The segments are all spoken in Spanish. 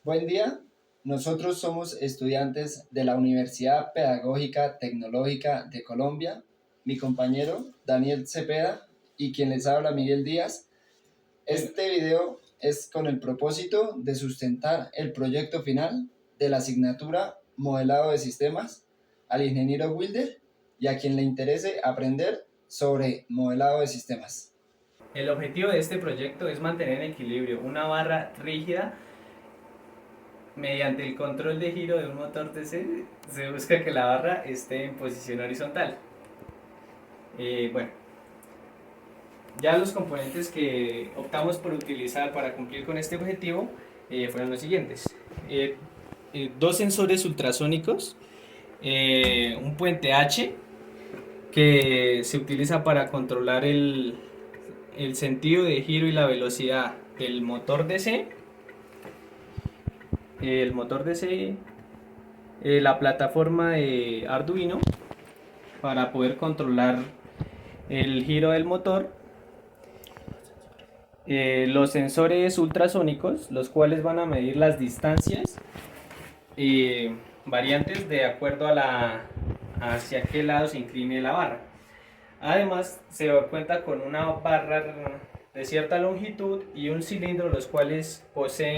Buen día, nosotros somos estudiantes de la Universidad Pedagógica Tecnológica de Colombia. Mi compañero Daniel Cepeda y quien les habla Miguel Díaz. Este video es con el propósito de sustentar el proyecto final de la asignatura Modelado de Sistemas al ingeniero Wilder y a quien le interese aprender sobre modelado de sistemas. El objetivo de este proyecto es mantener en equilibrio una barra rígida mediante el control de giro de un motor DC. Se busca que la barra esté en posición horizontal. Bueno, ya los componentes que optamos por utilizar para cumplir con este objetivo fueron los siguientes. Dos sensores ultrasónicos, un puente H que se utiliza para controlar el sentido de giro y la velocidad del motor DC, la plataforma de Arduino para poder controlar el giro del motor, los sensores ultrasónicos, los cuales van a medir las distancias variantes de acuerdo a hacia qué lado se incline la barra. Además, se cuenta con una barra de cierta longitud y un cilindro, los cuales poseen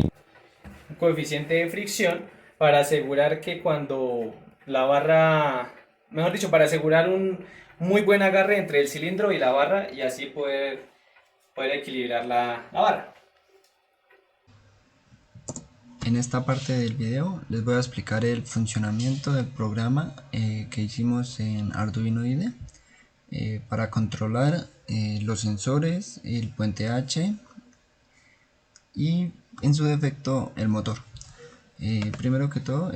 un coeficiente de fricción para asegurar que cuando la barra, mejor dicho, para asegurar un muy buen agarre entre el cilindro y la barra y así poder equilibrar la barra. En esta parte del video les voy a explicar el funcionamiento del programa que hicimos en Arduino IDE para controlar los sensores, el puente H y en su defecto el motor. Primero que todo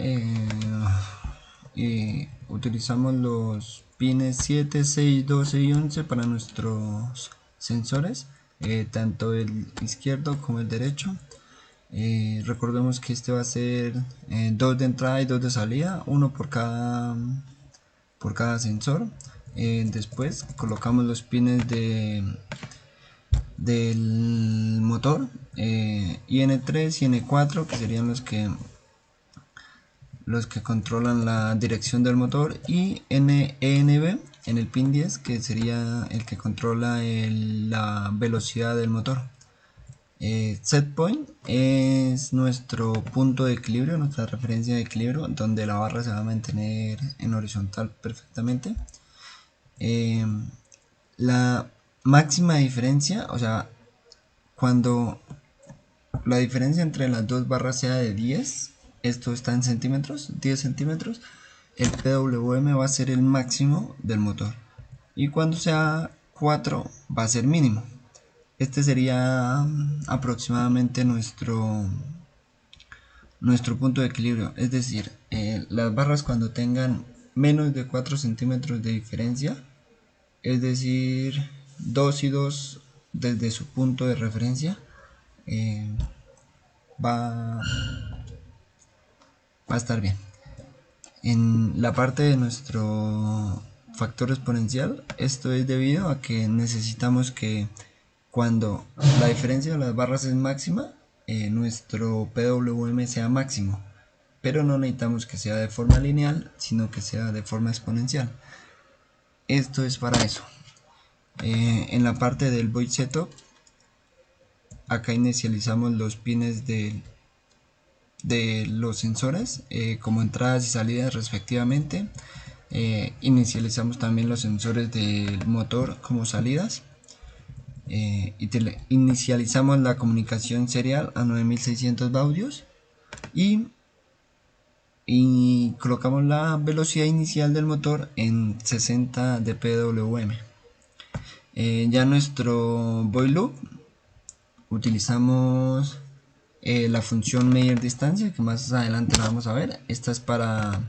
utilizamos los pines 7, 6, 12 y 11 para nuestros sensores, tanto el izquierdo como el derecho. Recordemos que este va a ser dos de entrada y dos de salida, uno por cada sensor. Después colocamos los pines del motor, IN3 y N4, que serían los que controlan la dirección del motor, y ENB en el pin 10, que sería el que controla la velocidad del motor. Setpoint es nuestro punto de equilibrio, nuestra referencia de equilibrio, donde la barra se va a mantener en horizontal perfectamente. La máxima diferencia, o sea, cuando la diferencia entre las dos barras sea de 10, esto está en centímetros, 10 centímetros, el PWM va a ser el máximo del motor, y cuando sea 4 va a ser mínimo. Este sería aproximadamente nuestro punto de equilibrio, es decir, las barras cuando tengan menos de 4 centímetros de diferencia, es decir, 2 y 2 desde su punto de referencia, va a estar bien. En la parte de nuestro factor exponencial, esto es debido a que necesitamos que cuando la diferencia de las barras es máxima, nuestro PWM sea máximo, pero no necesitamos que sea de forma lineal, sino que sea de forma exponencial. Esto es para eso. En la parte del void setup, acá inicializamos los pines de los sensores como entradas y salidas respectivamente. Inicializamos también los sensores del motor como salidas. Inicializamos la comunicación serial a 9600 baudios y colocamos la velocidad inicial del motor en 60 de PWM. Ya nuestro void loop utilizamos la función medir distancia, que más adelante la vamos a ver. Esta es para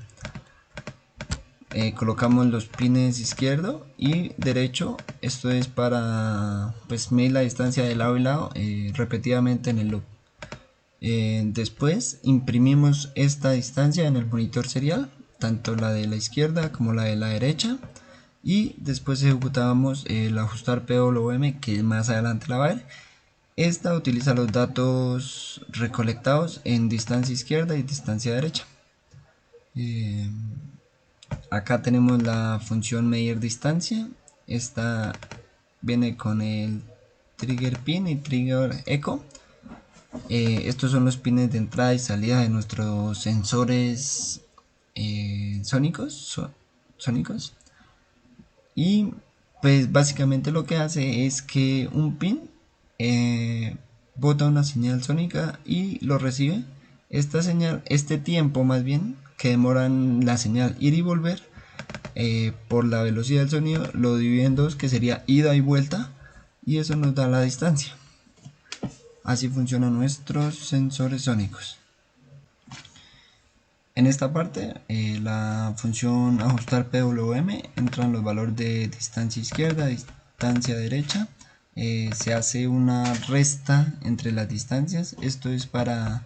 colocamos los pines izquierdo y derecho. Esto es para medir la distancia de lado y lado repetidamente en el loop. Después imprimimos esta distancia en el monitor serial, tanto la de la izquierda como la de la derecha, y después ejecutamos el ajustar PWM, que más adelante la va a ver, Esta utiliza los datos recolectados en distancia izquierda y distancia derecha. Eh, Acá tenemos la función medir distancia. Esta viene con el trigger pin y trigger echo. Estos son los pines de entrada y salida de nuestros sensores sónicos. Y pues básicamente lo que hace es que un pin bota una señal sónica y lo recibe. Esta señal, este tiempo más bien que demoran la señal ir y volver por la velocidad del sonido, lo divide en dos, que sería ida y vuelta, y eso nos da la distancia. Así funcionan nuestros sensores sónicos. En esta parte, la función ajustar PWM, entran los valores de distancia izquierda, distancia derecha. Se hace una resta entre las distancias. Esto es para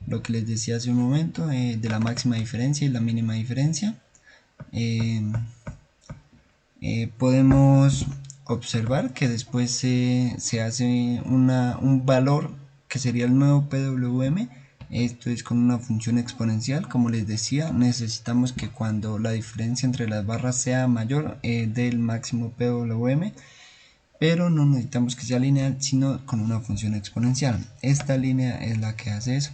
lo que les decía hace un momento, de la máxima diferencia y la mínima diferencia. Podemos observar que después se hace un valor que sería el nuevo PWM. Esto es con una función exponencial. Como les decía, necesitamos que cuando la diferencia entre las barras sea mayor del máximo PWM, pero no necesitamos que sea lineal, sino con una función exponencial. Esta línea es la que hace eso.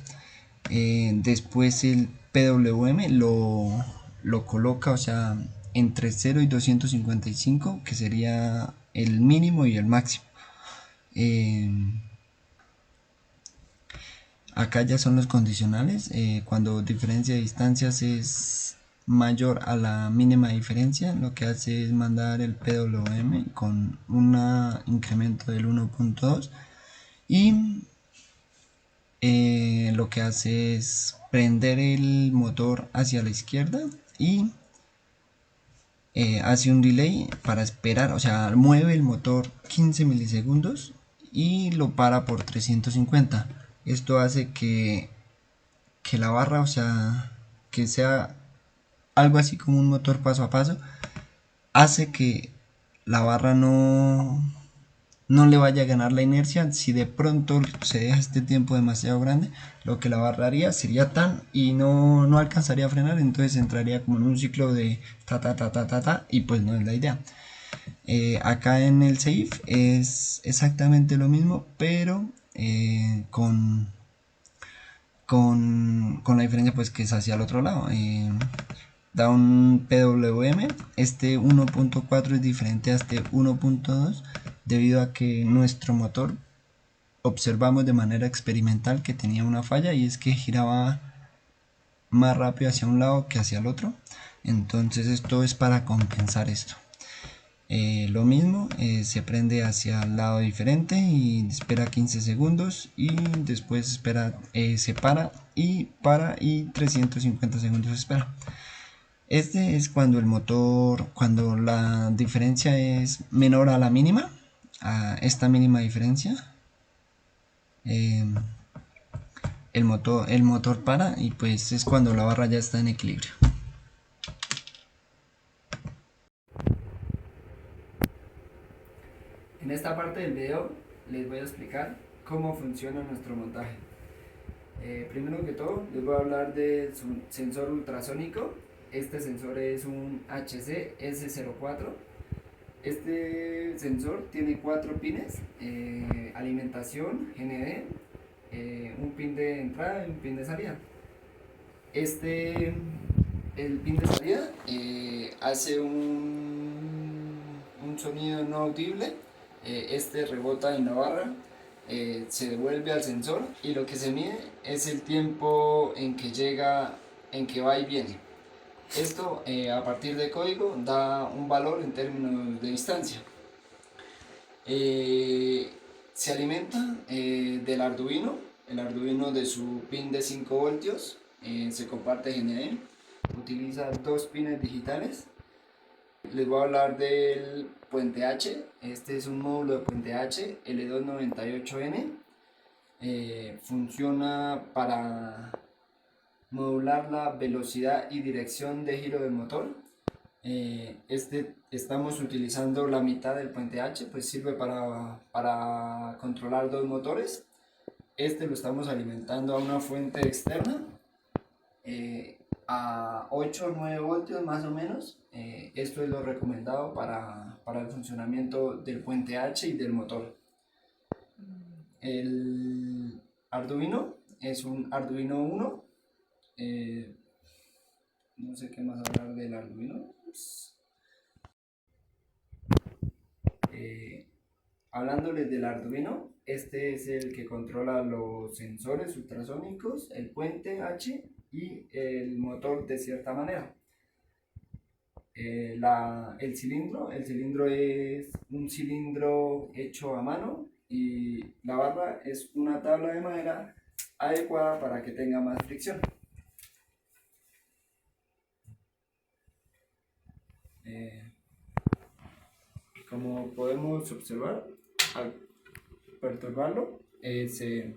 Después el PWM lo coloca, o sea, entre 0 y 255, que sería el mínimo y el máximo. Acá ya son los condicionales. Cuando diferencia de distancias es mayor a la mínima diferencia, lo que hace es mandar el PWM con un incremento del 1.2, y lo que hace es prender el motor hacia la izquierda y hace un delay para esperar, o sea, mueve el motor 15 milisegundos y lo para por 350. Esto hace que la barra, o sea, que sea algo así como un motor paso a paso, hace que la barra no le vaya a ganar la inercia. Si de pronto se deja este tiempo demasiado grande, lo que la barra haría sería tan y no alcanzaría a frenar, entonces entraría como en un ciclo de ta y pues no es la idea. Acá en el save es exactamente lo mismo, pero con la diferencia pues que es hacia el otro lado. Da un PWM, este 1.4 es diferente a este 1.2 debido a que nuestro motor observamos de manera experimental que tenía una falla, y es que giraba más rápido hacia un lado que hacia el otro. Entonces esto es para compensar esto. Lo mismo, se prende hacia el lado diferente y espera 15 segundos y después espera, se para y 350 segundos espera. Este es cuando el motor, cuando la diferencia es menor a la mínima, a esta mínima diferencia, el motor para, y pues es cuando la barra ya está en equilibrio. En esta parte del video les voy a explicar cómo funciona nuestro montaje. Primero que todo les voy a hablar del sensor ultrasónico. Este sensor es un HC S04. Este sensor tiene 4 pines, alimentación, GND, un pin de entrada y un pin de salida. El pin de salida hace un sonido no audible. Este rebota en la barra, se devuelve al sensor y lo que se mide es el tiempo en que llega, en que va y viene. Esto a partir de código da un valor en términos de distancia. Se alimenta del Arduino, el Arduino de su pin de 5 voltios, se comparte GND, utiliza 2 pines digitales. Les voy a hablar del puente H. Este es un módulo de puente H L298N. Funciona para modular la velocidad y dirección de giro del motor. Estamos utilizando la mitad del puente H, pues sirve para controlar dos motores. Este lo estamos alimentando a una fuente externa a 8 o 9 voltios más o menos. Esto es lo recomendado para el funcionamiento del puente H y del motor. El Arduino es un Arduino Uno. No sé qué más hablar del Arduino. Hablándoles del Arduino, este es el que controla los sensores ultrasónicos, el puente H y el motor de cierta manera. El cilindro es un cilindro hecho a mano y la barra es una tabla de madera adecuada para que tenga más fricción. Como podemos observar, al perturbarlo se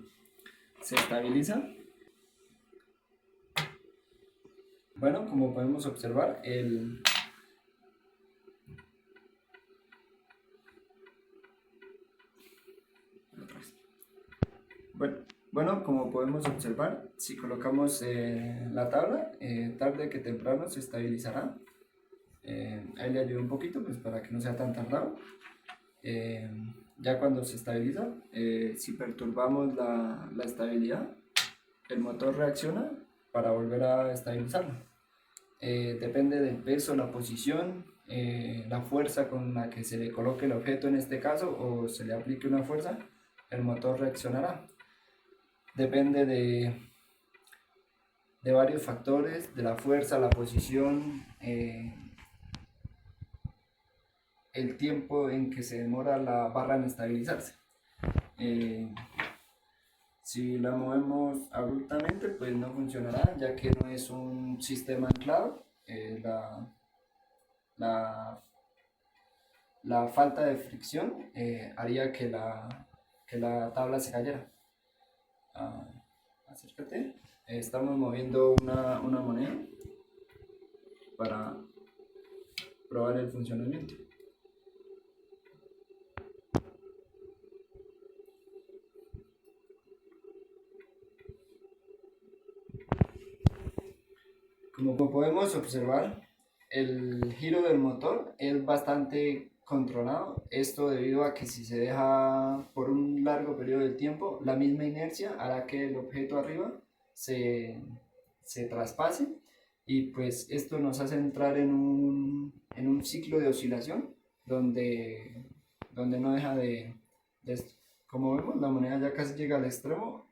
estabiliza. Bueno, como podemos observar, bueno, como podemos observar, si colocamos la tabla, tarde que temprano se estabilizará. Ahí le ayudo un poquito pues para que no sea tan tardado. Ya cuando se estabiliza, si perturbamos la estabilidad, el motor reacciona para volver a estabilizarlo. Depende del peso, la posición, la fuerza con la que se le coloque el objeto en este caso, o se le aplique una fuerza, el motor reaccionará. Depende de varios factores, de la fuerza, la posición, el tiempo en que se demora la barra en estabilizarse. Si la movemos abruptamente, pues no funcionará, ya que no es un sistema anclado. La falta de fricción haría que la tabla se cayera. Acércate. Estamos moviendo una moneda para probar el funcionamiento. Como podemos observar, el giro del motor es bastante controlado. Esto debido a que si se deja por un largo periodo de tiempo, la misma inercia hará que el objeto arriba se traspase, y pues esto nos hace entrar en un ciclo de oscilación donde no deja de esto. Como vemos, la moneda ya casi llega al extremo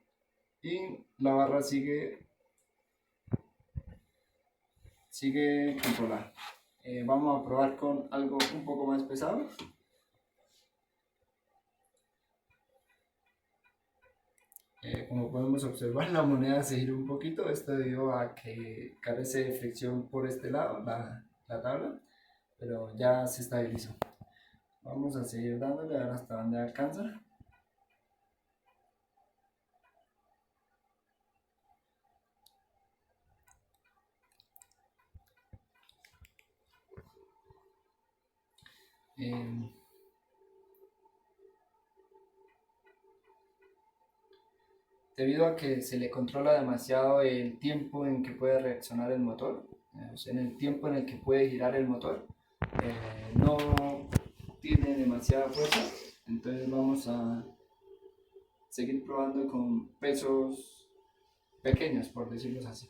y la barra sigue controlada. Vamos a probar con algo un poco más pesado. Como podemos observar, la moneda se gira un poquito. Esto debido a que carece de fricción por este lado, la tabla, pero ya se estabilizó. Vamos a seguir dándole a ver hasta donde alcanza. Debido a que se le controla demasiado el tiempo en que puede reaccionar el motor, en el tiempo en el que puede girar el motor, no tiene demasiada fuerza. Entonces vamos a seguir probando con pesos pequeños, por decirlo así.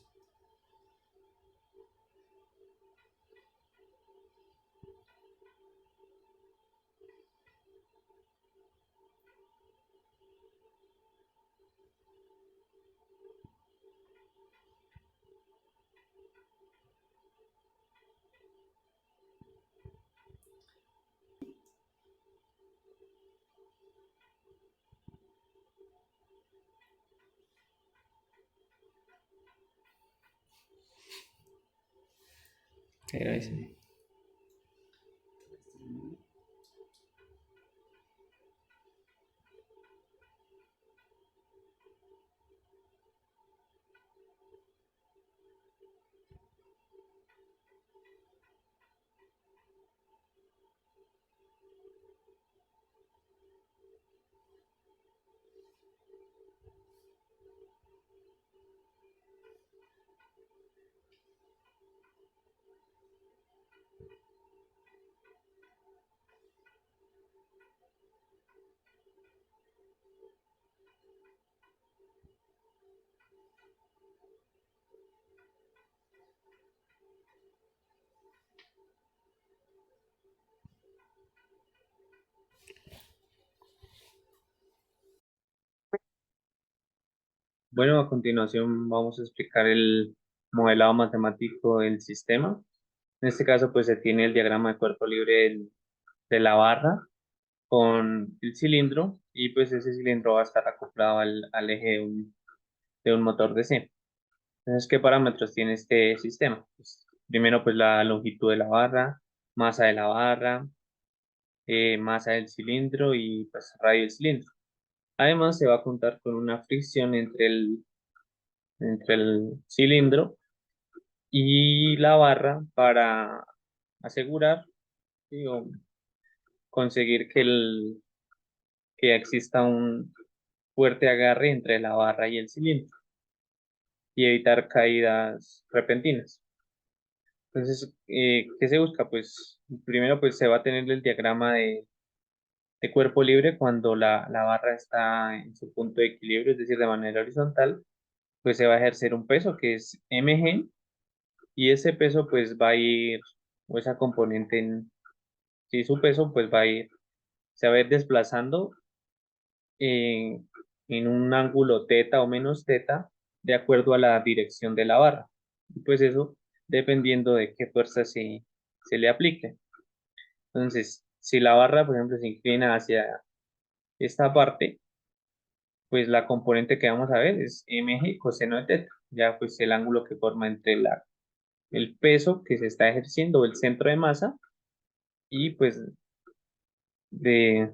Era ese. Bueno, a continuación vamos a explicar el modelado matemático del sistema. En este caso, pues se tiene el diagrama de cuerpo libre de la barra con el cilindro y pues ese cilindro va a estar acoplado al eje de un motor DC. Entonces, ¿qué parámetros tiene este sistema? Pues, primero, pues la longitud de la barra, masa de la barra, masa del cilindro y pues radio del cilindro. Además, se va a contar con una fricción entre el cilindro y la barra para asegurar, ¿sí? O conseguir que exista un fuerte agarre entre la barra y el cilindro y evitar caídas repentinas. Entonces, ¿qué se busca? Pues primero pues se va a tener el diagrama de cuerpo libre cuando la barra está en su punto de equilibrio, es decir, de manera horizontal, pues se va a ejercer un peso que es mg y ese peso pues va a ir, o esa componente si su peso pues va a ir, se va a ir desplazando en, en un ángulo teta o menos teta de acuerdo a la dirección de la barra. Y pues eso dependiendo de qué fuerza se le aplique. Entonces, si la barra, por ejemplo, se inclina hacia esta parte, pues la componente que vamos a ver es mg coseno de teta. Ya pues el ángulo que forma entre el peso que se está ejerciendo o el centro de masa y pues de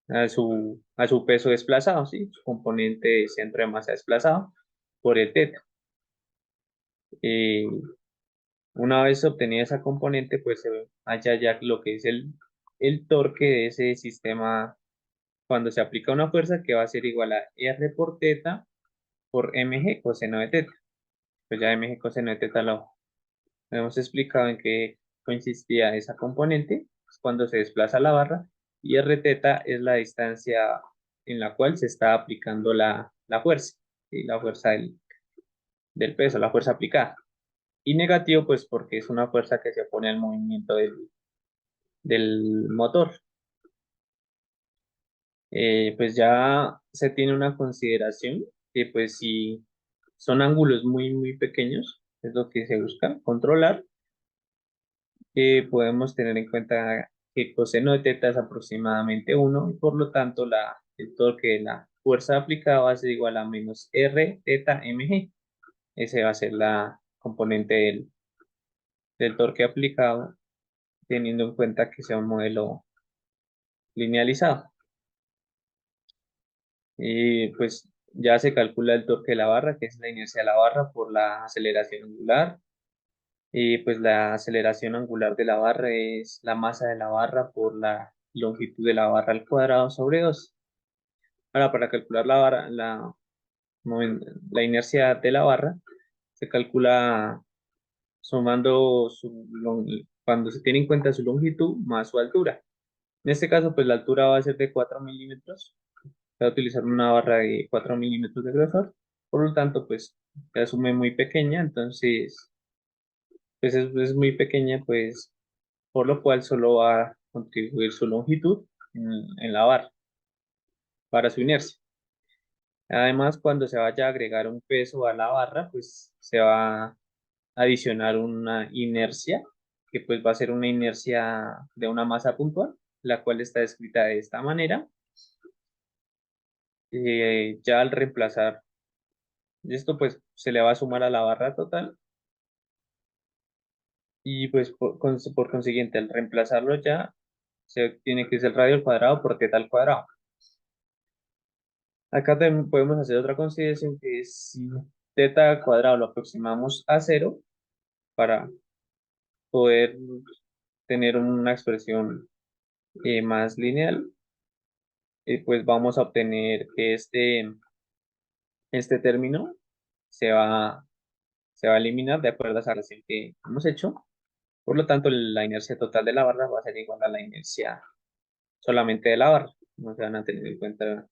a su peso desplazado, ¿sí? Su componente de centro de masa desplazado por el teta. Eh, una vez obtenida esa componente, pues se halla ya lo que es el torque de ese sistema cuando se aplica una fuerza que va a ser igual a R por teta por mg coseno de teta. Pues ya mg coseno de teta lo hemos explicado en qué consistía esa componente, es cuando se desplaza la barra, y R teta es la distancia en la cual se está aplicando la fuerza, y la fuerza del peso, la fuerza aplicada. Y negativo, pues porque es una fuerza que se opone al movimiento del motor. Pues ya se tiene una consideración que pues si son ángulos muy pequeños, es lo que se busca controlar, podemos tener en cuenta que el coseno de teta es aproximadamente 1 y por lo tanto el torque de la fuerza aplicada va a ser igual a menos R teta mg. Ese va a ser la componente del torque aplicado, teniendo en cuenta que sea un modelo linealizado. Y pues ya se calcula el torque de la barra, que es la inercia de la barra por la aceleración angular. Y pues la aceleración angular de la barra es la masa de la barra por la longitud de la barra al cuadrado sobre 2. Ahora, para calcular la inercia de la barra, se calcula sumando cuando se tiene en cuenta su longitud más su altura. En este caso, pues la altura va a ser de 4 milímetros. Se va a utilizar una barra de 4 milímetros de grosor. Por lo tanto, pues se asume muy pequeña, entonces, pues es muy pequeña, pues por lo cual solo va a contribuir su longitud en la barra para su inercia. Además, cuando se vaya a agregar un peso a la barra, pues se va a adicionar una inercia, que pues va a ser una inercia de una masa puntual, la cual está descrita de esta manera. Ya al reemplazar esto, pues se le va a sumar a la barra total y pues por consiguiente al reemplazarlo ya se tiene que ser radio al cuadrado por teta al cuadrado. Acá también podemos hacer otra consideración que es si teta al cuadrado lo aproximamos a cero para poder tener una expresión más lineal, pues vamos a obtener que este término se va, se va a eliminar de acuerdo a esa relación que hemos hecho. Por lo tanto, la inercia total de la barra va a ser igual a la inercia solamente de la barra, no se van a tener en cuenta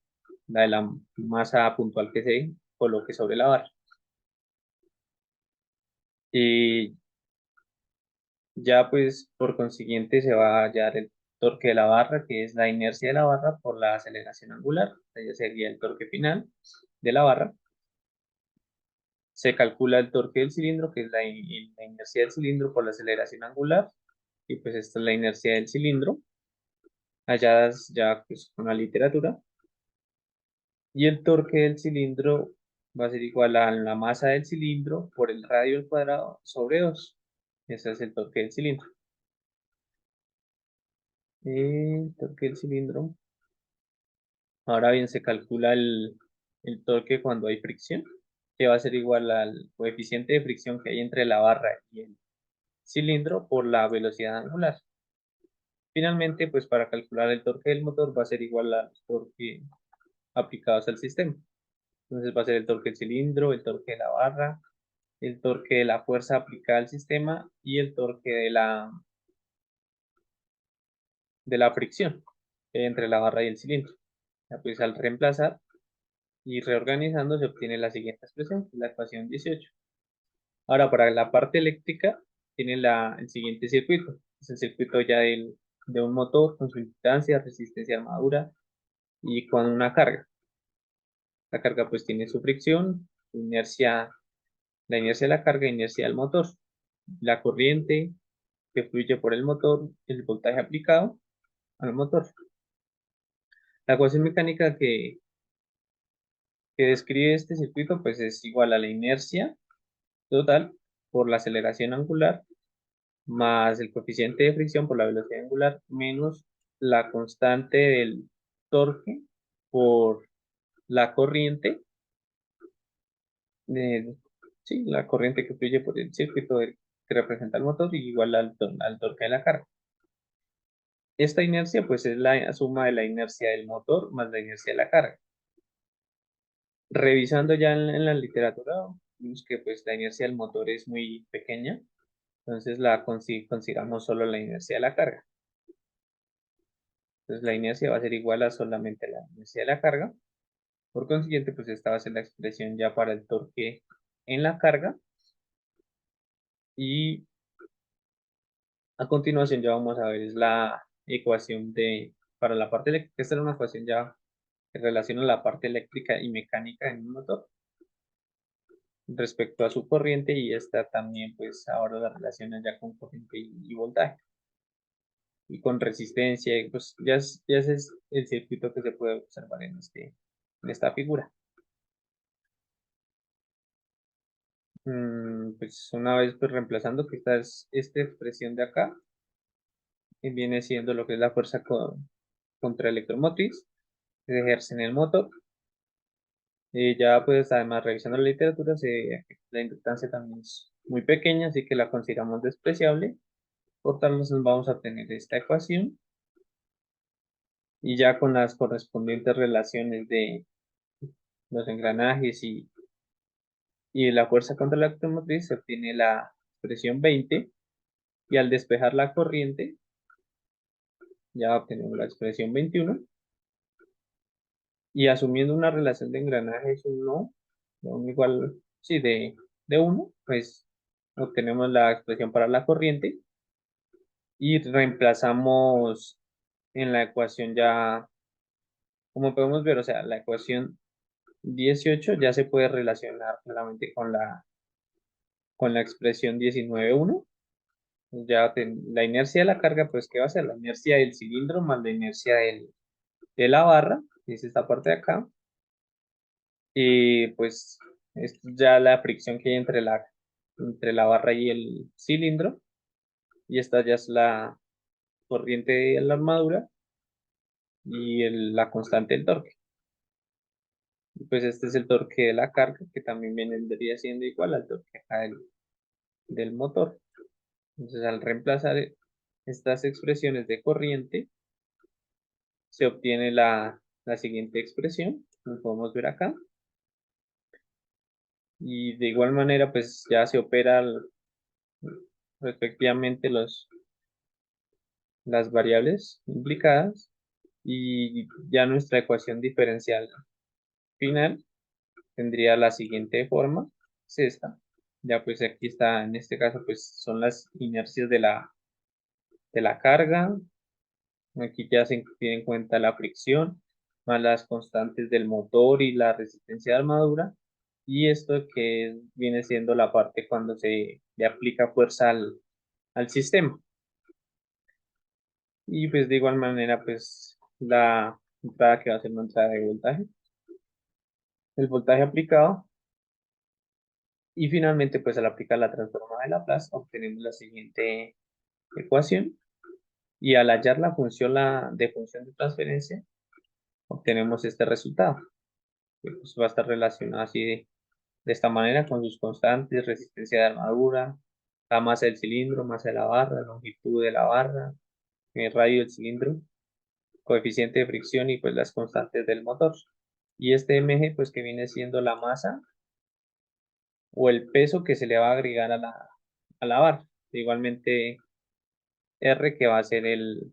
la de la masa puntual que se coloque sobre la barra. Y ya pues por consiguiente se va a hallar el torque de la barra, que es la inercia de la barra por la aceleración angular. Ese sería el torque final de la barra. Se calcula el torque del cilindro, que es la inercia del cilindro por la aceleración angular. Y pues esta es la inercia del cilindro, halladas ya pues con la literatura. Y el torque del cilindro va a ser igual a la masa del cilindro por el radio al cuadrado sobre 2. Ese es el torque del cilindro. El torque del cilindro. Ahora bien, se calcula el torque cuando hay fricción, que va a ser igual al coeficiente de fricción que hay entre la barra y el cilindro por la velocidad angular. Finalmente, pues para calcular el torque del motor va a ser igual al torque aplicados al sistema. Entonces va a ser el torque del cilindro, el torque de la barra, el torque de la fuerza aplicada al sistema y el torque de la fricción entre la barra y el cilindro. Ya pues al reemplazar y reorganizando se obtiene la siguiente expresión, que es la ecuación 18. Ahora para la parte eléctrica tiene el siguiente circuito. Es el circuito ya de un motor con su impedancia, resistencia, armadura y con una carga. La carga pues tiene su fricción, su inercia, la inercia de la carga, inercia del motor, la corriente que fluye por el motor, el voltaje aplicado al motor. La ecuación mecánica que describe este circuito pues es igual a la inercia total por la aceleración angular más el coeficiente de fricción por la velocidad angular menos la constante del torque por la corriente de, sí, la corriente que fluye por el circuito que representa el motor y igual al torque de la carga. Esta inercia pues es la suma de la inercia del motor más la inercia de la carga. Revisando ya en la literatura, vimos que pues la inercia del motor es muy pequeña, entonces consideramos solo la inercia de la carga. Entonces la inercia va a ser igual a solamente la inercia de la carga. Por consiguiente, pues esta va a ser la expresión ya para el torque en la carga. Y a continuación ya vamos a ver es la ecuación para la parte eléctrica. Esta era una ecuación ya que relaciona la parte eléctrica y mecánica en un motor respecto a su corriente y esta también pues ahora la relaciona ya con corriente y voltaje y con resistencia y pues ya ese es el circuito que se puede observar en esta figura. Pues una vez pues reemplazando que esta expresión de acá que viene siendo lo que es la fuerza contraelectromotriz que se ejerce en el motor. Ya pues además revisando la literatura, la inductancia también es muy pequeña, así que la consideramos despreciable. Por tal nos vamos a tener esta ecuación y ya con las correspondientes relaciones de los engranajes y la fuerza contra la electromotriz se obtiene la expresión 20 y al despejar la corriente ya obtenemos la expresión 21 y asumiendo una relación de engranajes 1 igual, sí, de 1, pues obtenemos la expresión para la corriente y reemplazamos en la ecuación ya, como podemos ver, o sea, la ecuación 18 ya se puede relacionar claramente con la expresión 19.1. Ya la inercia de la carga, pues, ¿qué va a ser? La inercia del cilindro más la inercia de la barra, que es esta parte de acá. Y pues, esto ya la fricción que hay entre la barra y el cilindro. Y esta ya es la corriente de la armadura y la constante del torque. Y pues este es el torque de la carga, que también vendría siendo igual al torque acá del motor. Entonces, al reemplazar estas expresiones de corriente, se obtiene la siguiente expresión, como podemos ver acá. Y de igual manera, pues ya se opera respectivamente las variables implicadas. Y ya nuestra ecuación diferencial final tendría la siguiente forma, es esta. Ya pues aquí está, en este caso pues son las inercias de la carga. Aquí ya se tiene en cuenta la fricción, más las constantes del motor y la resistencia de armadura. Y esto que viene siendo la parte cuando se le aplica fuerza al sistema. Y pues de igual manera pues la entrada que va a ser una entrada de voltaje, el voltaje aplicado. Y finalmente pues al aplicar la transformada de Laplace obtenemos la siguiente ecuación. Y al hallar la función de función de transferencia obtenemos este resultado, que pues va a estar relacionado así de esta manera con sus constantes, resistencia de armadura, la masa del cilindro, masa de la barra, longitud de la barra, el radio del cilindro, coeficiente de fricción y pues las constantes del motor. Y este mg pues que viene siendo la masa o el peso que se le va a agregar a la barra. Igualmente R que va a ser el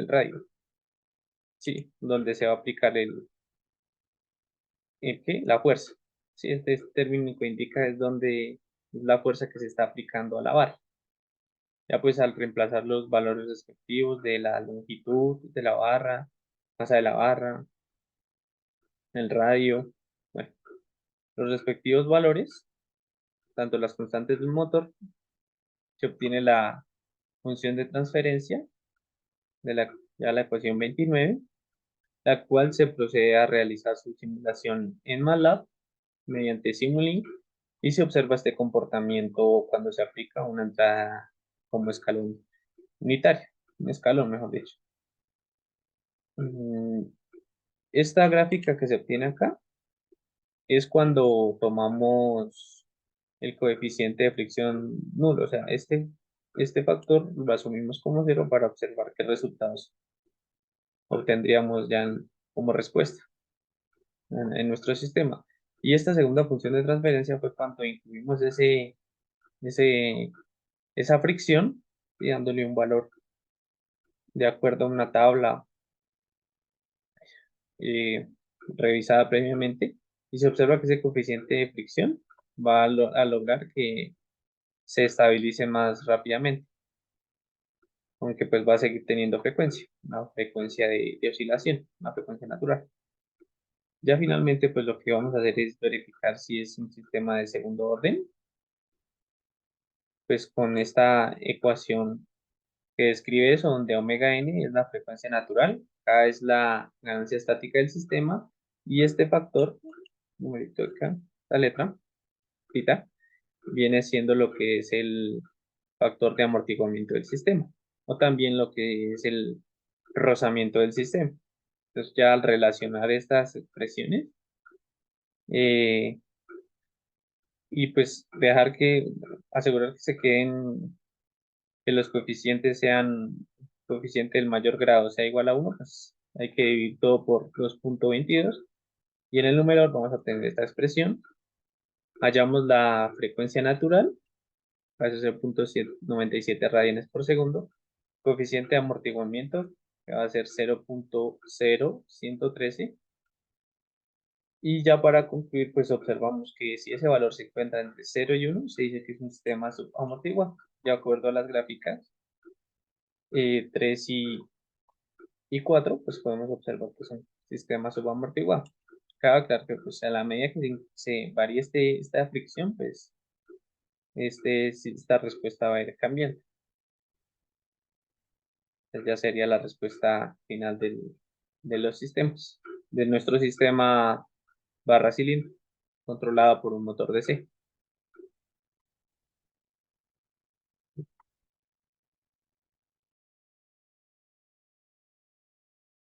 radio, sí, donde se va a aplicar la fuerza. Sí, este término que indica es donde es la fuerza que se está aplicando a la barra. Ya pues al reemplazar los valores respectivos de la longitud de la barra, masa de la barra, el radio, bueno, los respectivos valores, tanto las constantes del motor, se obtiene la función de transferencia de ya la ecuación 29, la cual se procede a realizar su simulación en MATLAB mediante Simulink y se observa este comportamiento cuando se aplica una entrada como escalón unitario, un escalón mejor dicho. Esta gráfica que se obtiene acá es cuando tomamos el coeficiente de fricción nulo, o sea, este factor lo asumimos como cero para observar qué resultados obtendríamos ya como respuesta en nuestro sistema. Y esta segunda función de transferencia fue cuando incluimos esa fricción y dándole un valor de acuerdo a una tabla eh, revisada previamente y se observa que ese coeficiente de fricción va a lograr que se estabilice más rápidamente, aunque pues va a seguir teniendo frecuencia, una frecuencia de oscilación, una frecuencia natural. Ya finalmente pues lo que vamos a hacer es verificar si es un sistema de segundo orden, pues con esta ecuación que describe eso, donde omega n es la frecuencia natural, K es la ganancia estática del sistema, y este factor, numerito acá, la letra, θ, viene siendo lo que es el factor de amortiguamiento del sistema, o también lo que es el rozamiento del sistema. Entonces ya al relacionar estas expresiones, eh, y pues asegurar que se queden, que los coeficientes sean, coeficiente del mayor grado sea igual a 1, pues hay que dividir todo por 2.22 y en el numerador vamos a tener esta expresión. Hallamos la frecuencia natural, va a ser 0.97 radianes por segundo, coeficiente de amortiguamiento, que va a ser 0.0113, y ya para concluir, pues observamos que si ese valor se encuentra entre 0 y 1, se dice que es un sistema subamortiguado. De acuerdo a las gráficas 3 y 4, pues podemos observar que son sistemas subamortiguados. Cabe aclarar que pues, a la medida que se varíe esta fricción, pues esta respuesta va a ir cambiando. Entonces ya sería la respuesta final de los sistemas, de nuestro sistema barra cilindro, controlado por un motor DC.